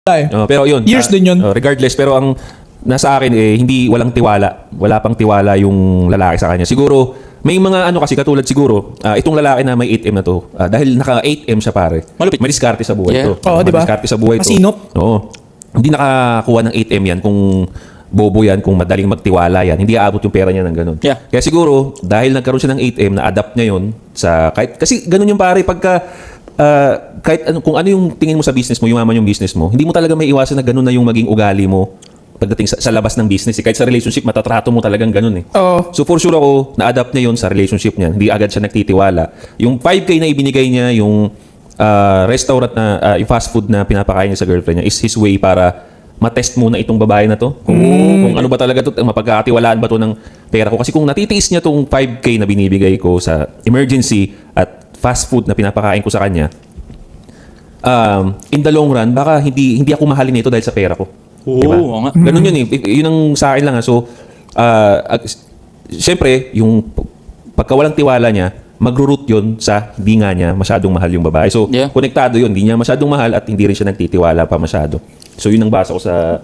Pero yun. Years din yun. Regardless, pero ang nasa akin hindi walang tiwala. Wala pang tiwala yung lalaki sa kanya. Siguro, may mga ano kasi katulad siguro, itong lalaki na may 8M na to, dahil naka 8M siya pare. Malupit. May diskarte sa buhay to. Oo, di ba? Diskarte sa buhay to. Masinop. Oo. Hindi nakakuha ng 8M yan kung bobo yan, kung madaling magtiwala yan. Hindi aabot yung pera niya ng ganun. Yeah. Kaya siguro, dahil nagkaroon siya ng 8M, na-adapt niya yun sa kahit, kasi ganun yung pare, pagka kahit ano, kung ano yung tingin mo sa business mo, yumaman yung business mo, hindi mo talaga may iwasan na ganun na yung maging ugali mo pagdating sa labas ng business. Kahit sa relationship, matatrato mo talagang ganun eh. Oo. So for sure ako, na-adapt niya yun sa relationship niya. Hindi agad siya nagtitiwala. Yung 5K na ibinigay niya, yung restaurant na, yung fast food na pinapakain niya sa girlfriend niya is his way para matest muna itong babae na to. Kung ano ba talaga to, mapagkakatiwalaan ba to ng pera ko. Kasi kung natitiis niya tong 5K na binibigay ko sa emergency at fast food na pinapakain ko sa kanya, in the long run, baka hindi ako mahalin nito dahil sa pera ko. Diba? Oo nga. Ganun yun eh. Yun ang sa akin lang. So, siyempre, yung pagka walang tiwala niya, magro-root yun sa hindi nga niya masyadong mahal yung babae. So, Yeah. konektado yun. Hindi niya masyadong mahal at hindi rin siya nagtitiwala pa masyado. So, yun ang basa ko sa